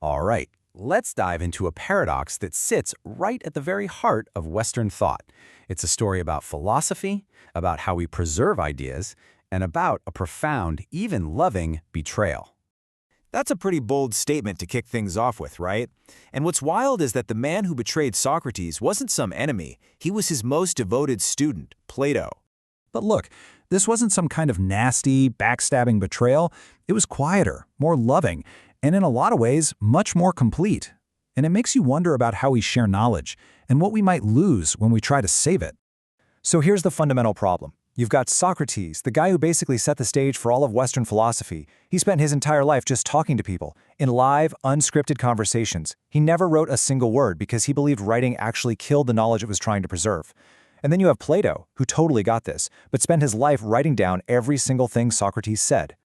All right, let's dive into a paradox that sits right at the very heart of Western thought. It's a story about philosophy, about how we preserve ideas, and about a profound, even loving, betrayal. That's a pretty bold statement to kick things off with, right? And what's wild is that the man who betrayed Socrates wasn't some enemy. He was his most devoted student, Plato. But look, this wasn't some kind of nasty, backstabbing betrayal. It was quieter, more loving, and in a lot of ways, much more complete. And it makes you wonder about how we share knowledge and what we might lose when we try to save it. So here's the fundamental problem. You've got Socrates, the guy who basically set the stage for all of Western philosophy. He spent his entire life just talking to people, in live, unscripted conversations. He never wrote a single word because he believed writing actually killed the knowledge it was trying to preserve. And then you have Plato, who totally got this, but spent his life writing down every single thing Socrates said.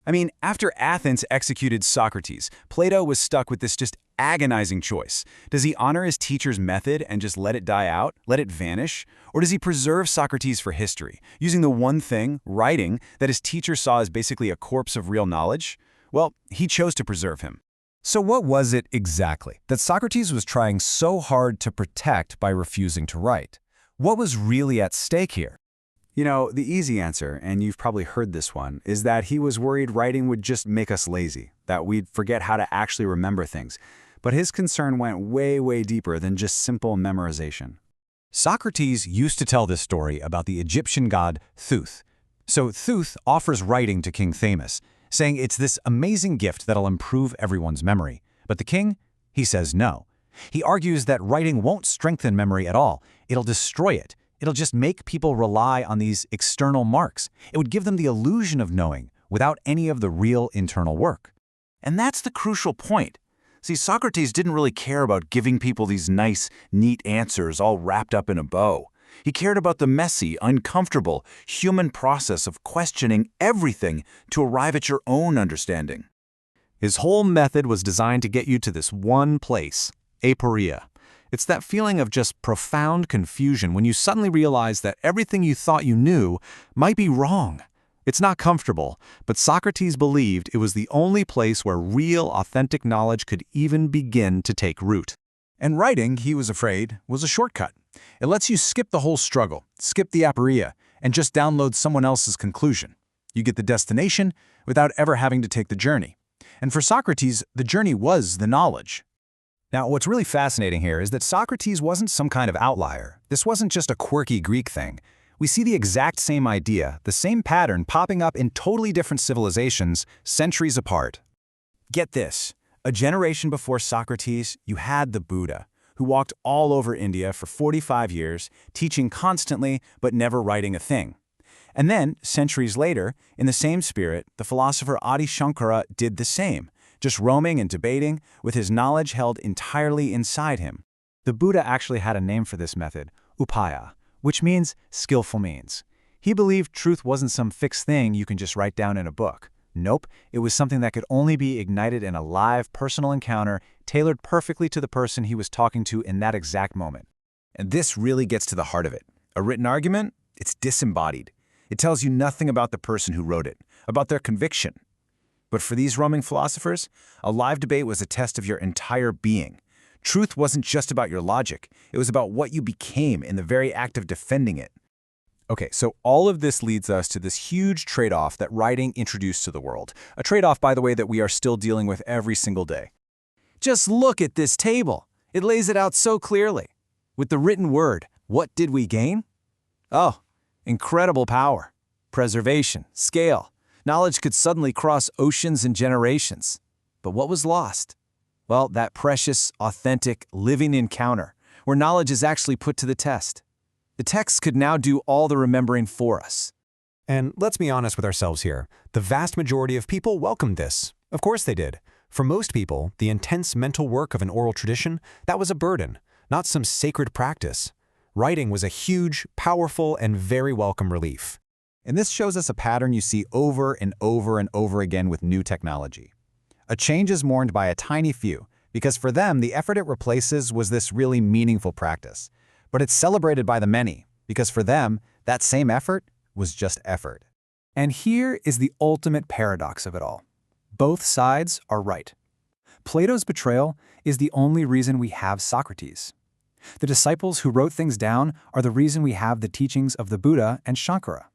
I mean, after Athens executed Socrates, Plato was stuck with this just agonizing choice. Does he honor his teacher's method and just let it die out, let it vanish? Or does he preserve Socrates for history, using the one thing, writing, that his teacher saw as basically a corpse of real knowledge? Well, he chose to preserve him. So what was it exactly that Socrates was trying so hard to protect by refusing to write? What was really at stake here? You know, the easy answer, and you've probably heard this one, is that he was worried writing would just make us lazy, that we'd forget how to actually remember things. But his concern went way, way deeper than just simple memorization. Socrates used to tell this story about the Egyptian god Thoth. So Thoth offers writing to King Thamus, saying it's this amazing gift that'll improve everyone's memory. But the king, he says no. He argues that writing won't strengthen memory at all. It'll destroy it. It'll just make people rely on these external marks. It would give them the illusion of knowing without any of the real internal work. And that's the crucial point. See, Socrates didn't really care about giving people these nice, neat answers all wrapped up in a bow. He cared about the messy, uncomfortable, human process of questioning everything to arrive at your own understanding. His whole method was designed to get you to this one place, aporia. It's that feeling of just profound confusion when you suddenly realize that everything you thought you knew might be wrong. It's not comfortable, but Socrates believed it was the only place where real, authentic knowledge could even begin to take root. And writing, he was afraid, was a shortcut. It lets you skip the whole struggle, skip the aporia, and just download someone else's conclusion. You get the destination without ever having to take the journey. And for Socrates, the journey was the knowledge. Now, what's really fascinating here is that Socrates wasn't some kind of outlier. This wasn't just a quirky Greek thing. We see the exact same idea, the same pattern popping up in totally different civilizations centuries apart. Get this. A generation before Socrates, you had the Buddha, who walked all over India for 45 years, teaching constantly but never writing a thing. And then, centuries later, in the same spirit, the philosopher Adi Shankara did the same, just roaming and debating, with his knowledge held entirely inside him. The Buddha actually had a name for this method, upaya, which means skillful means. He believed truth wasn't some fixed thing you can just write down in a book. Nope, it was something that could only be ignited in a live, personal encounter, tailored perfectly to the person he was talking to in that exact moment. And this really gets to the heart of it. A written argument? It's disembodied. It tells you nothing about the person who wrote it, about their conviction. But for these roaming philosophers, a live debate was a test of your entire being. Truth wasn't just about your logic. It was about what you became in the very act of defending it. Okay, so all of this leads us to this huge trade-off that writing introduced to the world. A trade-off, by the way, that we are still dealing with every single day. Just look at this table. It lays it out so clearly. With the written word, what did we gain? Oh, incredible power, preservation, scale. Knowledge could suddenly cross oceans and generations. But what was lost? Well, that precious, authentic, living encounter, where knowledge is actually put to the test. The text could now do all the remembering for us. And let's be honest with ourselves here. The vast majority of people welcomed this. Of course they did. For most people, the intense mental work of an oral tradition, that was a burden, not some sacred practice. Writing was a huge, powerful, and very welcome relief. And this shows us a pattern you see over and over and over again with new technology. A change is mourned by a tiny few, because for them, the effort it replaces was this really meaningful practice. But it's celebrated by the many, because for them, that same effort was just effort. And here is the ultimate paradox of it all. Both sides are right. Plato's betrayal is the only reason we have Socrates. The disciples who wrote things down are the reason we have the teachings of the Buddha and Shankara.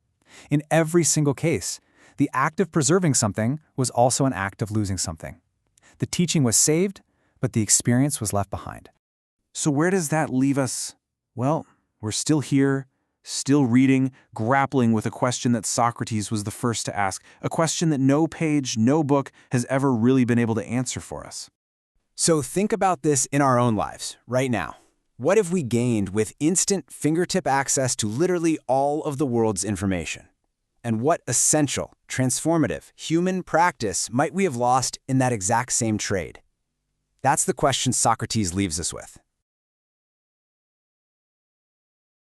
In every single case, the act of preserving something was also an act of losing something. The teaching was saved, but the experience was left behind. So where does that leave us? Well, we're still here, still reading, grappling with a question that Socrates was the first to ask, a question that no page, no book has ever really been able to answer for us. So think about this in our own lives, right now. What have we gained with instant fingertip access to literally all of the world's information? And what essential, transformative, human practice might we have lost in that exact same trade? That's the question Socrates leaves us with.